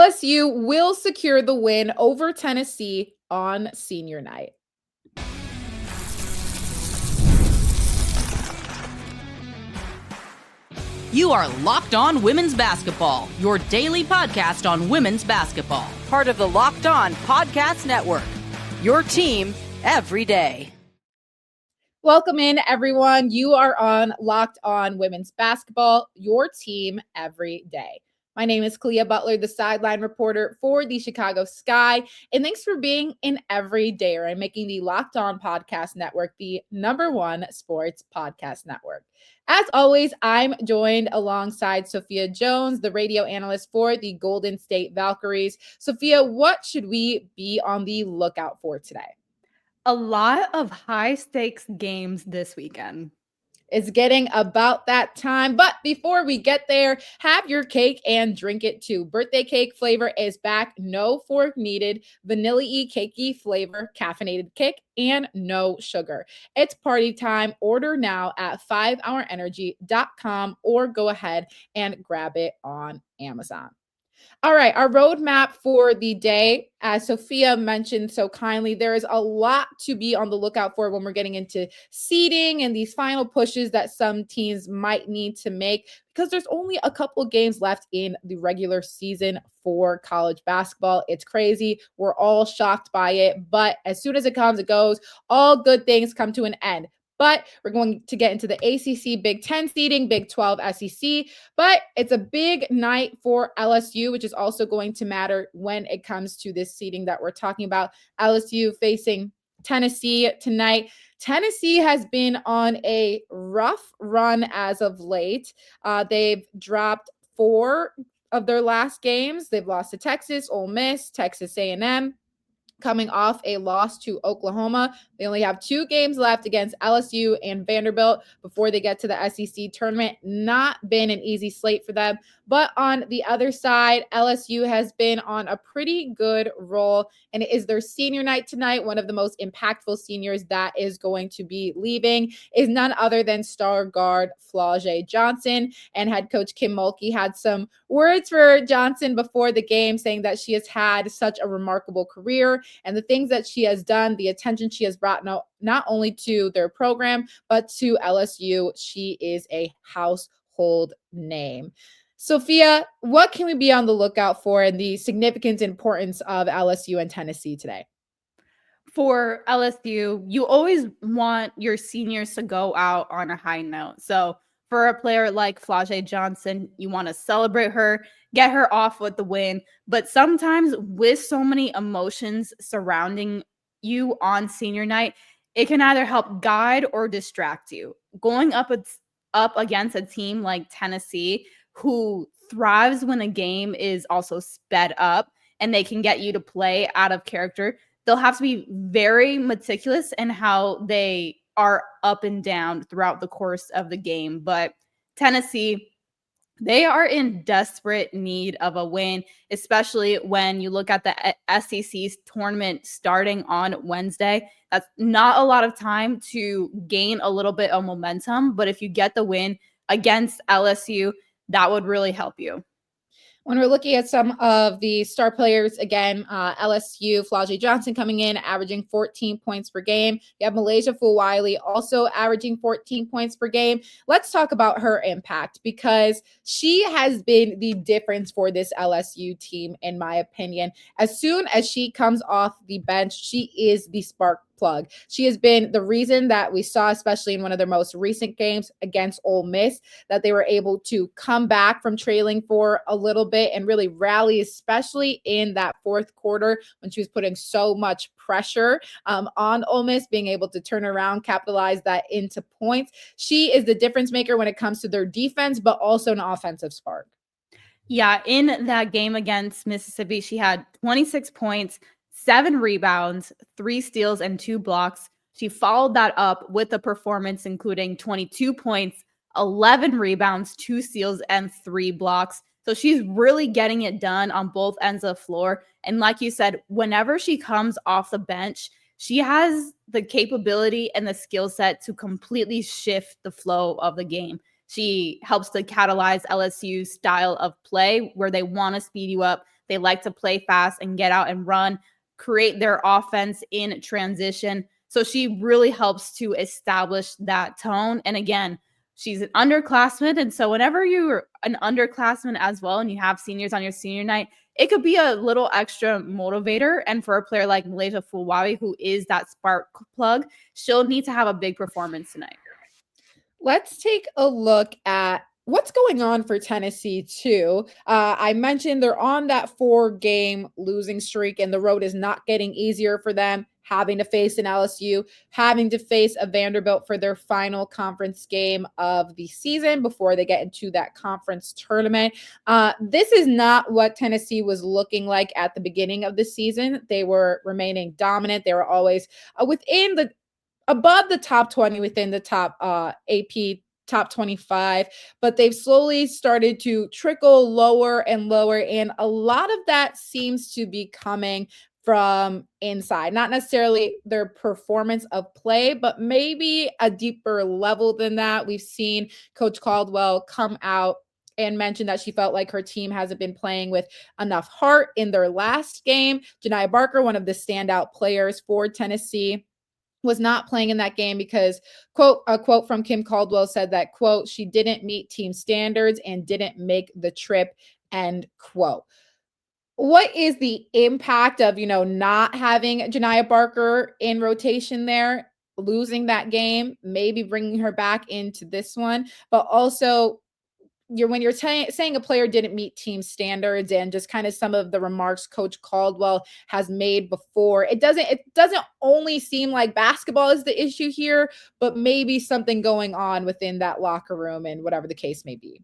LSU will secure the win over Tennessee on senior night. You are Locked On Women's Basketball, your daily podcast on women's basketball. Part of the Locked On Podcast Network, your team every day. Welcome in, everyone. You are on Locked On Women's Basketball, your team every day. My name is Kalia Butler, the sideline reporter for the Chicago Sky, and thanks for being an everydayer and making the Locked On Podcast Network the #1 sports podcast network. As always, I'm joined alongside Sophia Jones, the radio analyst for the Golden State Valkyries. Sophia, what should we be on the lookout for today? A lot of high-stakes games this weekend. It's getting about that time. But before we get there, have your cake and drink it too. Birthday cake flavor is back. No fork needed. Vanilla-y, cakey flavor, caffeinated kick, and no sugar. It's party time. Order now at 5hourenergy.com or go ahead and grab it on Amazon. All right, our roadmap for the day, as Sophia mentioned so kindly, there is a lot to be on the lookout for when we're getting into seeding and these final pushes that some teams might need to make, because there's only a couple of games left in the regular season for college basketball. It's crazy. We're all shocked by it, but as soon as it comes, it goes. All good things come to an end. But we're going to get into the ACC Big Ten seeding, Big 12 SEC. But it's a big night for LSU, which is also going to matter when it comes to this seeding that we're talking about. LSU facing Tennessee tonight. Tennessee has been on a rough run as of late. They've dropped 4 of their last games. They've lost to Texas, Ole Miss, Texas A&M. Coming off a loss to Oklahoma. They only have 2 games left against LSU and Vanderbilt before they get to the SEC tournament. Not been an easy slate for them. But on the other side, LSU has been on a pretty good roll, and it is their senior night tonight. One of the most impactful seniors that is going to be leaving is none other than star guard Flau'jae Johnson. And head coach Kim Mulkey had some words for Johnson before the game, saying that she has had such a remarkable career and the things that she has done, the attention she has brought not only to their program, but to LSU. She is a household name. Sophia, what can we be on the lookout for in the significance and importance of LSU and Tennessee today? For LSU, you always want your seniors to go out on a high note. So for a player like Flau'jae Johnson, you want to celebrate her, get her off with the win. But sometimes with so many emotions surrounding you on senior night, it can either help guide or distract you. Going up against a team like Tennessee, who thrives when a game is also sped up and they can get you to play out of character, they'll have to be very meticulous in how they are up and down throughout the course of the game. But Tennessee, they are in desperate need of a win, especially when you look at the SEC's tournament starting on Wednesday. That's not a lot of time to gain a little bit of momentum, but if you get the win against LSU, that would really help you. When we're looking at some of the star players, again, LSU, Flau'jae Johnson coming in, averaging 14 points per game. You have Malaysia Fulwiley also averaging 14 points per game. Let's talk about her impact, because she has been the difference for this LSU team, in my opinion. As soon as she comes off the bench, she is the spark plug. She has been the reason that we saw, especially in one of their most recent games against Ole Miss, that they were able to come back from trailing for a little bit and really rally, especially in that fourth quarter when she was putting so much pressure on Ole Miss, being able to turn around, capitalize that into points. She is the difference maker when it comes to their defense, but also an offensive spark. Yeah, in that game against Mississippi, she had 26 points, 7 rebounds, 3 steals, and 2 blocks. She followed that up with a performance including 22 points, 11 rebounds, 2 steals, and 3 blocks. So she's really getting it done on both ends of the floor. And like you said, whenever she comes off the bench, she has the capability and the skill set to completely shift the flow of the game. She helps to catalyze LSU's style of play where they want to speed you up. They like to play fast and get out and run, create their offense in transition. So she really helps to establish that tone. And again, she's an underclassman. And so whenever you're an underclassman as well and you have seniors on your senior night, it could be a little extra motivator. And for a player like Malaysia Fulwawi, who is that spark plug, she'll need to have a big performance tonight. Let's take a look at what's going on for Tennessee, too. I mentioned they're on that 4-game losing streak, and the road is not getting easier for them, having to face an LSU, having to face a Vanderbilt for their final conference game of the season before they get into that conference tournament. This is not what Tennessee was looking like at the beginning of the season. They were remaining dominant. They were always above the top 20 within the top AP top 25, but they've slowly started to trickle lower and lower. And a lot of that seems to be coming from inside, not necessarily their performance of play, but maybe a deeper level than that. We've seen Coach Caldwell come out and mentioned that she felt like her team hasn't been playing with enough heart in their last game. Janiah Barker, one of the standout players for Tennessee, was not playing in that game because, a quote from Kim Caldwell said that, quote, she didn't meet team standards and didn't make the trip, end quote. What is the impact of, not having Janiah Barker in rotation there, losing that game, maybe bringing her back into this one, but also when you're saying a player didn't meet team standards and just kind of some of the remarks Coach Caldwell has made before, it doesn't only seem like basketball is the issue here, but maybe something going on within that locker room and whatever the case may be.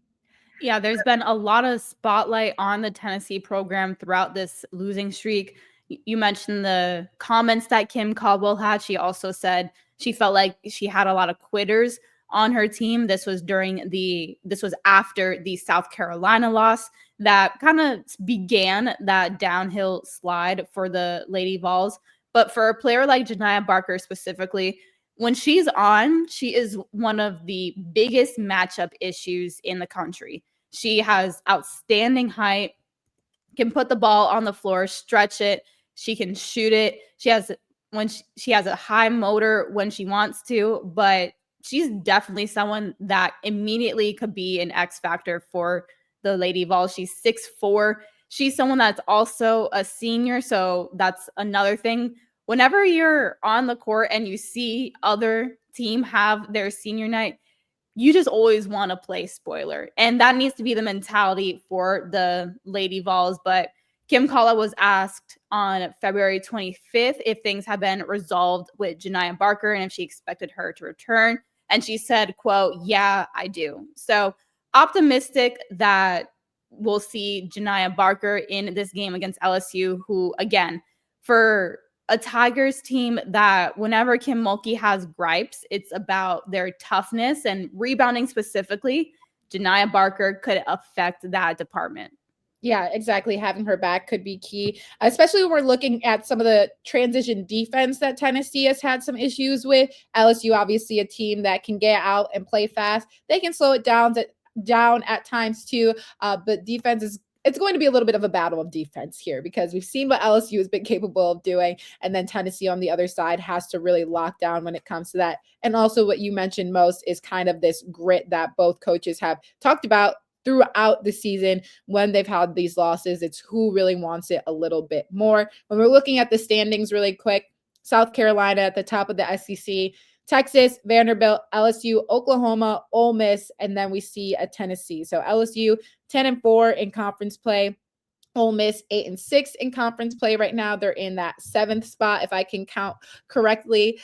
Yeah, there's been a lot of spotlight on the Tennessee program throughout this losing streak. You mentioned the comments that Kim Caldwell had. She also said she felt like she had a lot of quitters on her team. This was after the South Carolina loss that kind of began that downhill slide for the Lady Vols. But for a player like Janiah Barker specifically, when she's on, she is one of the biggest matchup issues in the country. She has outstanding height, can put the ball on the floor, stretch it. She can shoot it. She has a high motor when she wants to, but she's definitely someone that immediately could be an X factor for the Lady Vols. She's 6'4". She's someone that's also a senior, so that's another thing. Whenever you're on the court and you see other team have their senior night, you just always want to play spoiler. And that needs to be the mentality for the Lady Vols. But Kim Caldwell was asked on February 25th if things have been resolved with Janiah Barker and if she expected her to return. And she said, quote, "Yeah, I do." So optimistic that we'll see Janiah Barker in this game against LSU, who, again, for a Tigers team that whenever Kim Mulkey has gripes, it's about their toughness and rebounding specifically. Janiah Barker could affect that department. Yeah, exactly. Having her back could be key, especially when we're looking at some of the transition defense that Tennessee has had some issues with. LSU, obviously a team that can get out and play fast. They can slow it down at times too, but defense it's going to be a little bit of a battle of defense here because we've seen what LSU has been capable of doing. And then Tennessee on the other side has to really lock down when it comes to that. And also what you mentioned most is kind of this grit that both coaches have talked about throughout the season when they've had these losses. It's who really wants it a little bit more. When we're looking at the standings really quick, South Carolina at the top of the SEC, Texas, Vanderbilt, LSU, Oklahoma, Ole Miss, and then we see a Tennessee. So LSU 10-4 in conference play. Ole Miss 8-6 in conference play right now. They're in that 7th spot, if I can count correctly.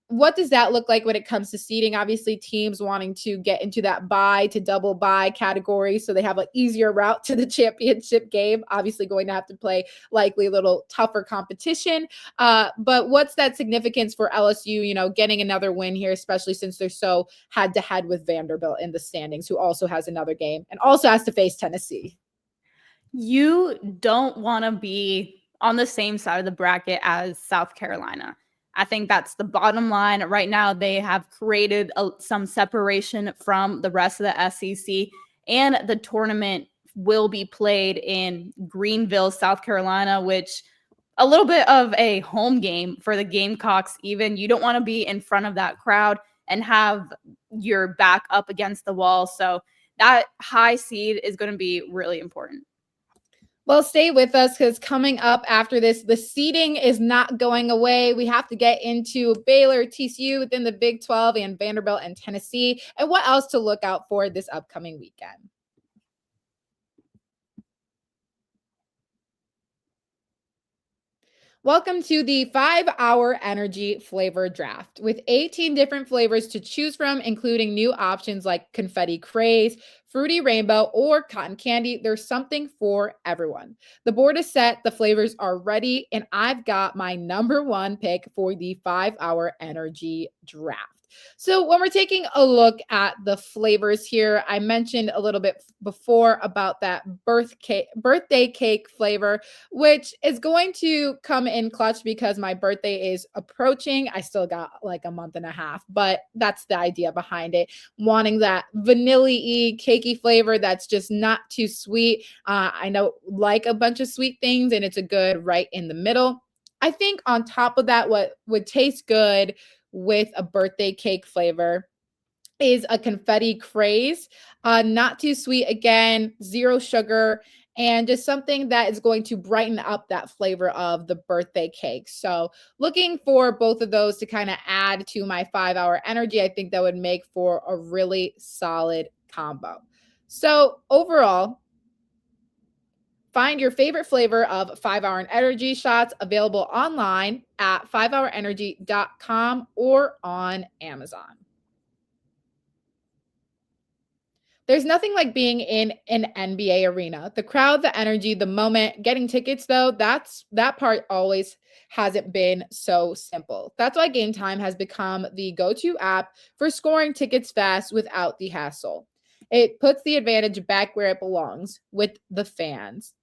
What does that look like when it comes to seeding? Obviously, teams wanting to get into that bye to double bye category so they have an easier route to the championship game. Obviously, going to have to play likely a little tougher competition. But what's that significance for LSU, getting another win here, especially since they're so head-to-head with Vanderbilt in the standings, who also has another game and also has to face Tennessee? You don't want to be on the same side of the bracket as South Carolina. I think that's the bottom line. Right now, they have created some separation from the rest of the SEC and the tournament will be played in Greenville, South Carolina, which a little bit of a home game for the Gamecocks. Even you don't want to be in front of that crowd and have your back up against the wall. So that high seed is going to be really important. Well, stay with us because coming up after this, the seeding is not going away. We have to get into Baylor, TCU within the Big 12, and Vanderbilt and Tennessee, and what else to look out for this upcoming weekend. Welcome to the 5-hour energy flavor draft with 18 different flavors to choose from, including new options like confetti craze, fruity rainbow, or cotton candy. There's something for everyone. The board is set, the flavors are ready, and I've got my number one pick for the 5-hour energy draft. So when we're taking a look at the flavors here, I mentioned a little bit before about that birthday cake flavor, which is going to come in clutch because my birthday is approaching. I still got like a month and a half, but that's the idea behind it. Wanting that vanilla-y, cakey flavor that's just not too sweet. I know like a bunch of sweet things, and it's a good right in the middle. I think on top of that, what would taste good with a birthday cake flavor is a confetti craze. Not too sweet, again, 0 sugar, and just something that is going to brighten up that flavor of the birthday cake. So looking for both of those to kind of add to my 5-hour energy, I think that would make for a really solid combo. So overall, find your favorite flavor of 5-hour energy shots available online at 5hourenergy.com or on Amazon. There's nothing like being in an NBA arena. The crowd, the energy, the moment. Getting tickets, though, that part always hasn't been so simple. That's why Game Time has become the go-to app for scoring tickets fast without the hassle. It puts the advantage back where it belongs, with the fans.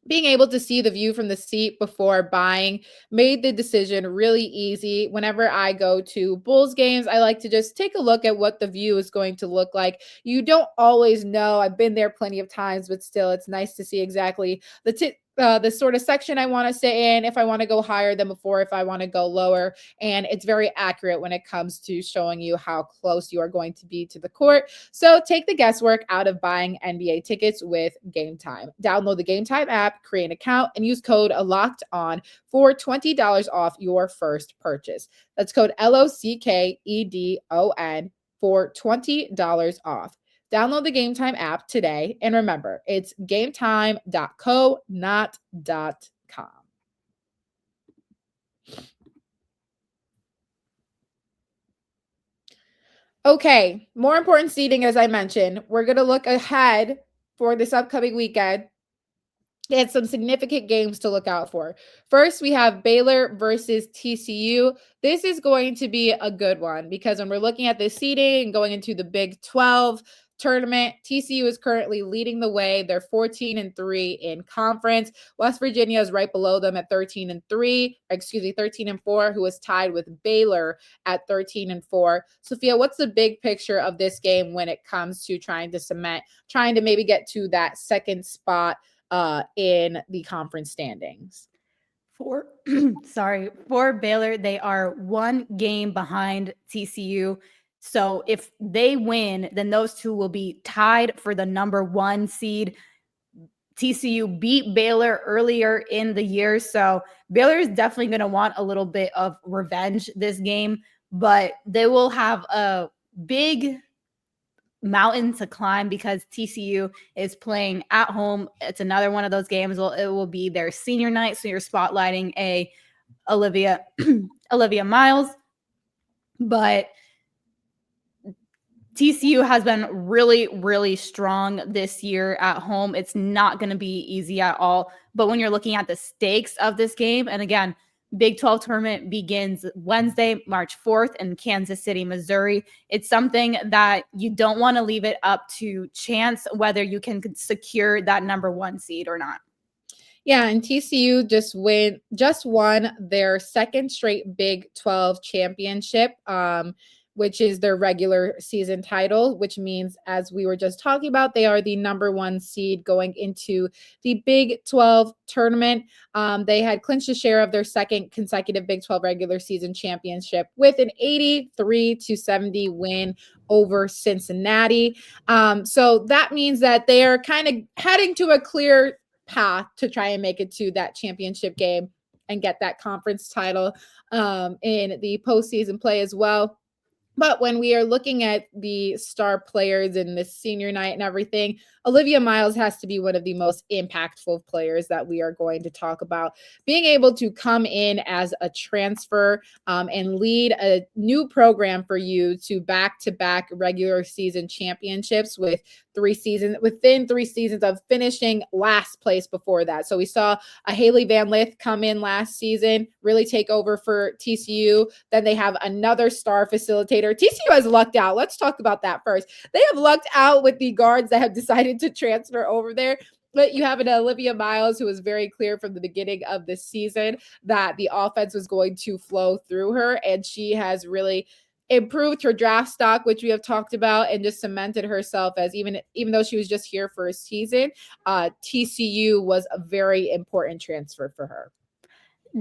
Being able to see the view from the seat before buying made the decision really easy. Whenever I go to Bulls games, I like to just take a look at what the view is going to look like. You don't always know. I've been there plenty of times, but still, it's nice to see exactly the sort of section I want to sit in, if I want to go higher than before, if I want to go lower. And it's very accurate when it comes to showing you how close you are going to be to the court. So take the guesswork out of buying NBA tickets with Game Time. Download the Game Time app, create an account, and use code LOCKEDON for $20 off your first purchase. That's code LOCKEDON for $20 off. Download the Game Time app today. And remember, it's gametime.co, not .com. Okay, more important seeding, as I mentioned. We're going to look ahead for this upcoming weekend. It's some significant games to look out for. First, we have Baylor versus TCU. This is going to be a good one because when we're looking at the seeding and going into the Big 12 tournament, TCU is currently leading the way. They're 14-3 in conference. West Virginia is right below them at 13-4, who is tied with Baylor at 13-4. Sophia, what's the big picture of this game when it comes to trying to maybe get to that second spot in the conference standings? For Baylor, they are 1 game behind TCU. So if they win, then those two will be tied for the number 1 seed. TCU beat Baylor earlier in the year, so Baylor is definitely going to want a little bit of revenge this game, but they will have a big mountain to climb because TCU is playing at home. It's another one of those games. It will be their senior night, so you're spotlighting Olivia Miles, but TCU has been really, really strong this year at home. It's not going to be easy at all. But when you're looking at the stakes of this game, and again, Big 12 tournament begins Wednesday, March 4th in Kansas City, Missouri. It's something that you don't want to leave it up to chance whether you can secure that number 1 seed or not. Yeah, and TCU just won their second straight Big 12 championship. which is their regular season title, which means, as we were just talking about, they are the number 1 seed going into the Big 12 tournament. They had clinched a share of their second consecutive Big 12 regular season championship with an 83-70 win over Cincinnati. So that means that they are kind of heading to a clear path to try and make it to that championship game and get that conference title in the postseason play as well. But when we are looking at the star players in this senior night and everything, Olivia Miles has to be one of the most impactful players that we are going to talk about. Being able to come in as a transfer and lead a new program for you to back-to-back regular season championships within 3 seasons of finishing last place before that. So we saw a Haley Van Lith come in last season, really take over for TCU. Then they have another star facilitator. TCU has lucked out. Let's talk about that first. They have lucked out with the guards that have decided to transfer over there. But you have an Olivia Miles who was very clear from the beginning of this season that the offense was going to flow through her. And she has really improved her draft stock, which we have talked about, and just cemented herself as, even though she was just here for a season, TCU was a very important transfer for her.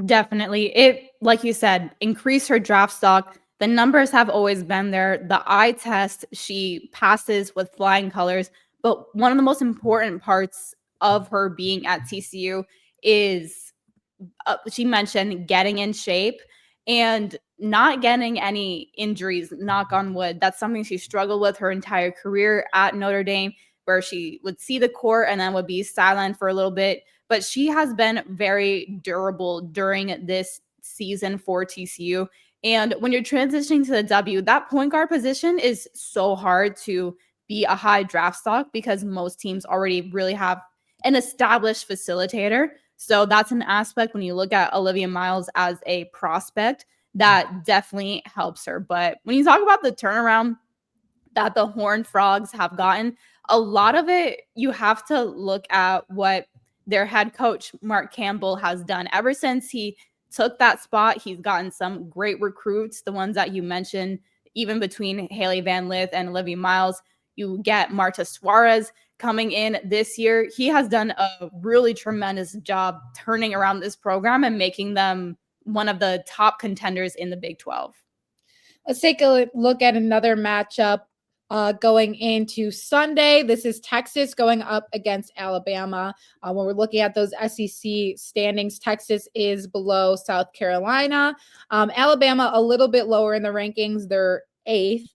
Definitely. It, like you said, increased her draft stock. The numbers have always been there. The eye test, she passes with flying colors. But one of the most important parts of her being at TCU is, she mentioned, getting in shape and not getting any injuries, knock on wood. That's something she struggled with her entire career at Notre Dame, where she would see the court and then would be sidelined for a little bit. But she has been very durable during this season for TCU. And when you're transitioning to the W, that point guard position is so hard to be a high draft stock because most teams already really have an established facilitator. So that's an aspect when you look at Olivia Miles as a prospect that definitely helps her. But when you talk about the turnaround that the Horned Frogs have gotten, a lot of it, you have to look at what their head coach, Mark Campbell, has done. Ever since he took that spot, he's gotten some great recruits, the ones that you mentioned, even between Haley Van Lith and Olivia Miles. You get Marta Suarez coming in this year. He has done a really tremendous job turning around this program and making them one of the top contenders in the Big 12. Let's take a look at another matchup going into Sunday. This is Texas going up against Alabama. When we're looking at those SEC standings, Texas is below South Carolina. Alabama a little bit lower in the rankings. They're 8th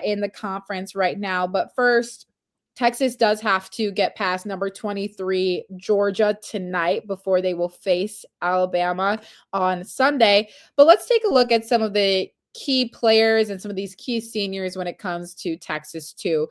in the conference right now. But first, Texas does have to get past number 23 Georgia tonight before they will face Alabama on Sunday. But let's take a look at some of the key players and some of these key seniors when it comes to Texas too.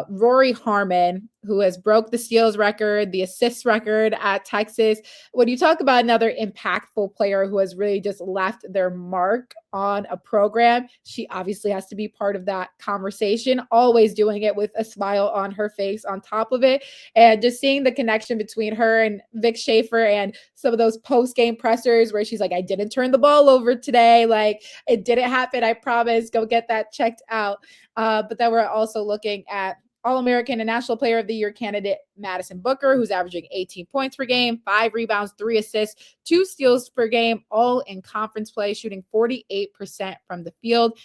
Rory Harmon, who has broke the steals record, the assists record at Texas. When you talk about another impactful player who has really just left their mark on a program, she obviously has to be part of that conversation, always doing it with a smile on her face on top of it. And just seeing the connection between her and Vic Schaefer and some of those post-game pressers where she's like, I didn't turn the ball over today. Like, it didn't happen. I promise. Go get that checked out. But then we're also looking at All-American and National Player of the Year candidate Madison Booker, who's averaging 18 points per game, 5 rebounds, 3 assists, 2 steals per game, all in conference play, shooting 48% from the field.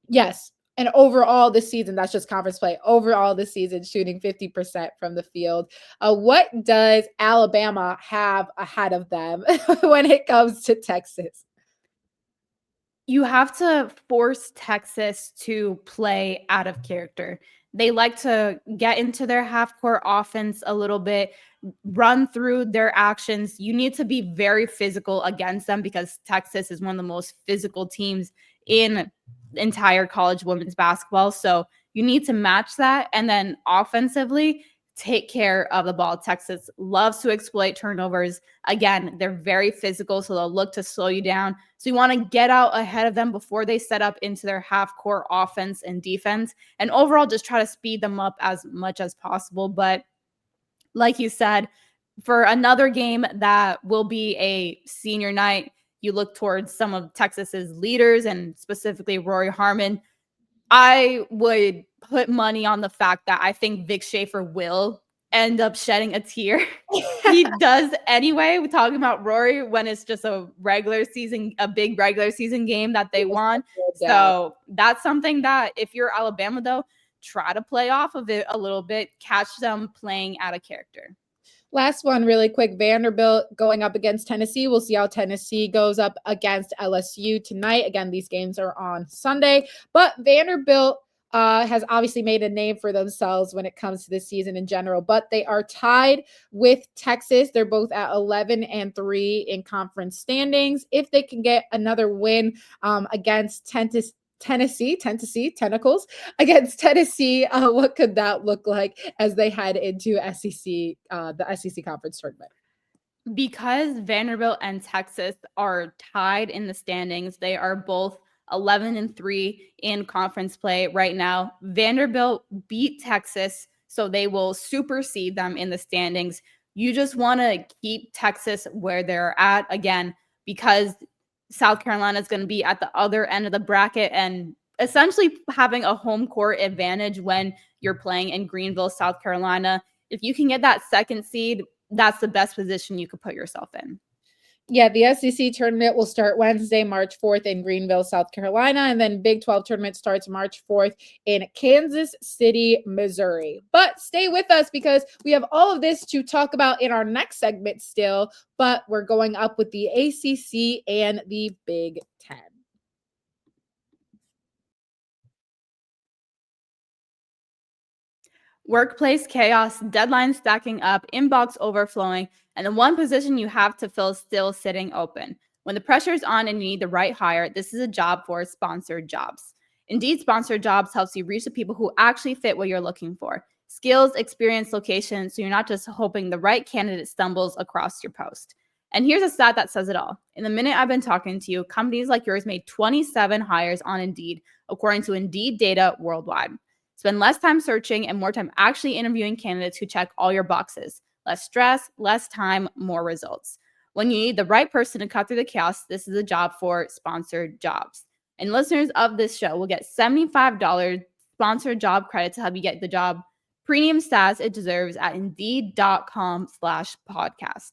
Yes. And overall this season, that's just conference play. Overall this season, shooting 50% from the field. What does Alabama have ahead of them when it comes to Texas? You have to force Texas to play out of character. They like to get into their half-court offense a little bit, run through their actions. You need to be very physical against them because Texas is one of the most physical teams in entire college women's basketball. So you need to match that. And then offensively, take care of the ball. Texas loves to exploit turnovers. Again, they're very physical, so they'll look to slow you down. So you want to get out ahead of them before they set up into their half-court offense and defense. And overall, just try to speed them up as much as possible. But like you said, for another game that will be a senior night, you look towards some of Texas's leaders and specifically Rory Harmon, I would put money on the fact that I think Vic Schaefer will end up shedding a tear. He does anyway. We're talking about Rory when it's just a big regular season game that they won. So that's something that if you're Alabama, though, try to play off of it a little bit, catch them playing out of character. Last one really quick, Vanderbilt going up against Tennessee. We'll see how Tennessee goes up against LSU tonight. Again, these games are on Sunday, but Vanderbilt has obviously made a name for themselves when it comes to this season in general, but they are tied with Texas. They're both at 11-3 in conference standings. If they can get another win against Tennessee, Tentacles against Tennessee, what could that look like as they head into the SEC conference tournament? Because Vanderbilt and Texas are tied in the standings, they are both 11-3 in conference play right now. Vanderbilt beat Texas, so they will supersede them in the standings. You just want to keep Texas where they're at, again, because South Carolina is going to be at the other end of the bracket and essentially having a home court advantage when you're playing in Greenville, South Carolina. If you can get that second seed, that's the best position you could put yourself in. Yeah, the SEC tournament will start Wednesday, March 4th in Greenville, South Carolina, and then Big 12 tournament starts March 4th in Kansas City, Missouri. But stay with us because we have all of this to talk about in our next segment still, but we're going up with the ACC and the Big 10. Workplace chaos, deadlines stacking up, inbox overflowing, and the one position you have to fill still sitting open. When the pressure's on and you need the right hire, this is a job for sponsored jobs. Indeed, sponsored jobs helps you reach the people who actually fit what you're looking for. Skills, experience, location, so you're not just hoping the right candidate stumbles across your post. And here's a stat that says it all. In the minute I've been talking to you, companies like yours made 27 hires on Indeed, according to Indeed data worldwide. Spend less time searching and more time actually interviewing candidates who check all your boxes. Less stress, less time, more results. When you need the right person to cut through the chaos, this is a job for sponsored jobs. And listeners of this show will get $75 sponsored job credit to help you get the job premium status it deserves at Indeed.com/podcast.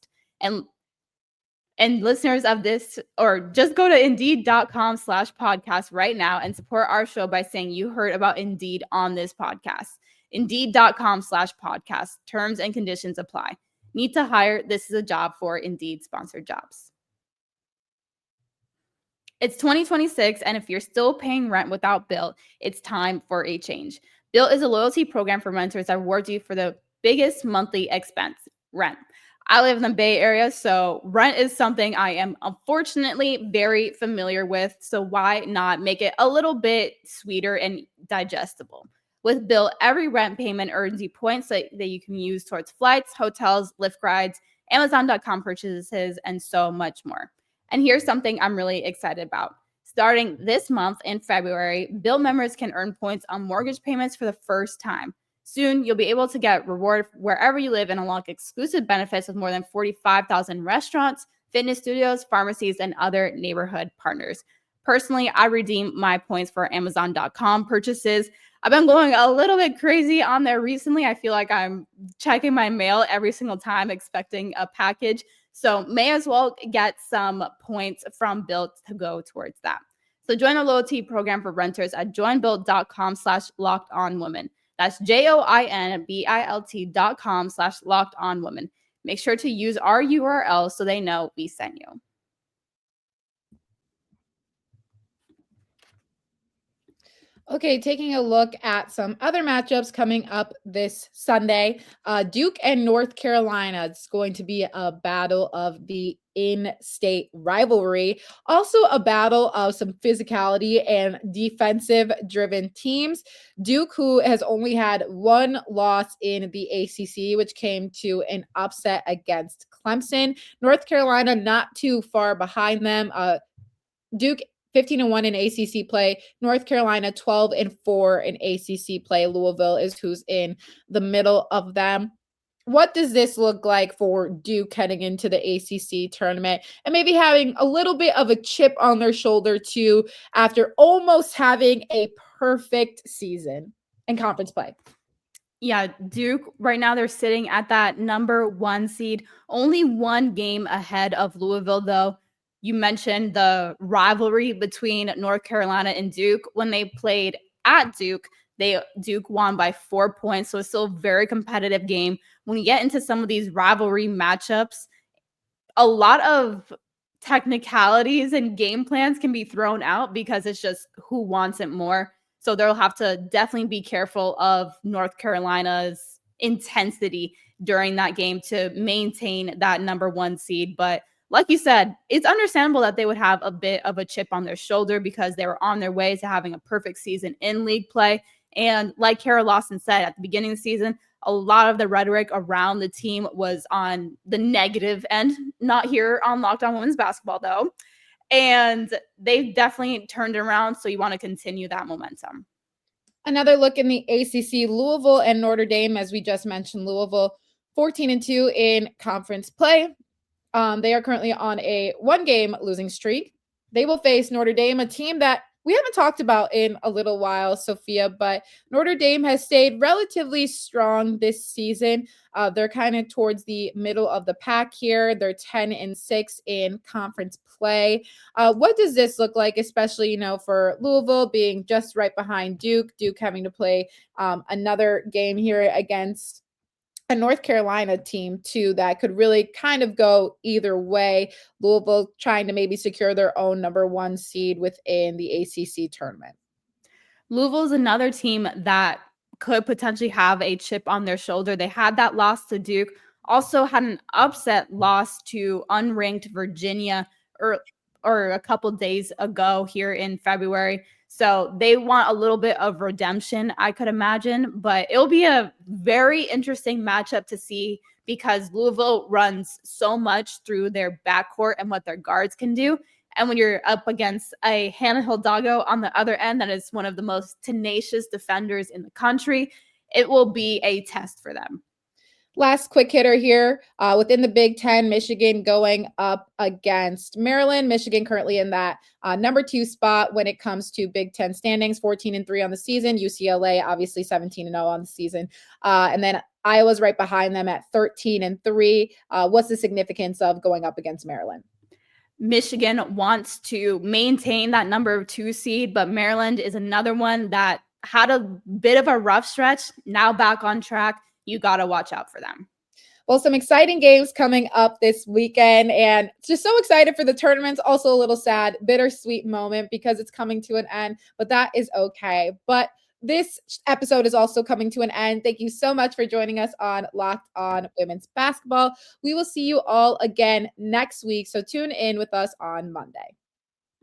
And listeners of this, or just go to Indeed.com/podcast right now and support our show by saying you heard about Indeed on this podcast. Indeed.com/podcast. Terms and conditions apply. Need to hire? This is a job for Indeed sponsored jobs. It's 2026, and if you're still paying rent without Bill, it's time for a change. Bill is a loyalty program for renters that rewards you for the biggest monthly expense, rent. I live in the Bay Area, so rent is something I am unfortunately very familiar with. So why not make it a little bit sweeter and digestible? With Bill, every rent payment earns you points that you can use towards flights, hotels, Lyft rides, Amazon.com purchases, and so much more. And here's something I'm really excited about. Starting this month in February, Bill members can earn points on mortgage payments for the first time. Soon, you'll be able to get reward wherever you live and unlock exclusive benefits with more than 45,000 restaurants, fitness studios, pharmacies, and other neighborhood partners. Personally, I redeem my points for Amazon.com purchases. I've been going a little bit crazy on there recently. I feel like I'm checking my mail every single time expecting a package. So may as well get some points from Bill to go towards that. So join the loyalty program for renters at joinbilt.com/lockedonwomen. That's joinbilt.com/lockedonwomen. Make sure to use our URL so they know we sent you. Okay, taking a look at some other matchups coming up this Sunday. Duke and North Carolina. It's going to be a battle of the in-state rivalry. Also a battle of some physicality and defensive-driven teams. Duke, who has only had one loss in the ACC, which came to an upset against Clemson. North Carolina not too far behind them. Duke 15-1 in ACC play. North Carolina 12-4 in ACC play. Louisville is who's in the middle of them. What does this look like for Duke heading into the ACC tournament and maybe having a little bit of a chip on their shoulder too after almost having a perfect season in conference play? Yeah, Duke right now they're sitting at that number 1 seed, only one game ahead of Louisville though. You mentioned the rivalry between North Carolina and Duke. When they played at Duke, Duke won by 4 points, so it's still a very competitive game. When you get into some of these rivalry matchups, a lot of technicalities and game plans can be thrown out because it's just who wants it more. So they'll have to definitely be careful of North Carolina's intensity during that game to maintain that number 1 seed. But like you said, it's understandable that they would have a bit of a chip on their shoulder because they were on their way to having a perfect season in league play. And like Kara Lawson said at the beginning of the season, a lot of the rhetoric around the team was on the negative end, not here on Locked On Women's Basketball, though. And they've definitely turned around. So you want to continue that momentum. Another look in the ACC, Louisville and Notre Dame, as we just mentioned, Louisville 14-2 in conference play. They are currently on a 1-game losing streak. They will face Notre Dame, a team that we haven't talked about in a little while, Sophia, but Notre Dame has stayed relatively strong this season. They're kind of towards the middle of the pack here. They're 10-6 in conference play. What does this look like, especially, for Louisville being just right behind Duke having to play another game here against a North Carolina team too that could really kind of go either way. Louisville trying to maybe secure their own number 1 seed within the ACC tournament. Louisville is another team that could potentially have a chip on their shoulder. They had that loss to Duke, also had an upset loss to unranked Virginia or a couple days ago here in February. So they want a little bit of redemption, I could imagine, but it'll be a very interesting matchup to see because Louisville runs so much through their backcourt and what their guards can do. And when you're up against a Hannah Hidalgo on the other end, that is one of the most tenacious defenders in the country, it will be a test for them. Last quick hitter here within the Big Ten, Michigan going up against Maryland. Michigan currently in that number 2 spot when it comes to Big Ten standings, 14-3 on the season. UCLA obviously 17-0 on the season. And then Iowa's right behind them at 13-3. What's the significance of going up against Maryland? Michigan wants to maintain that number 2 seed, but Maryland is another one that had a bit of a rough stretch, now back on track. You got to watch out for them. Well, some exciting games coming up this weekend, and just so excited for the tournaments. Also a little sad, bittersweet moment because it's coming to an end, but that is okay. But this episode is also coming to an end. Thank you so much for joining us on Locked On Women's Basketball. We will see you all again next week, so tune in with us on Monday.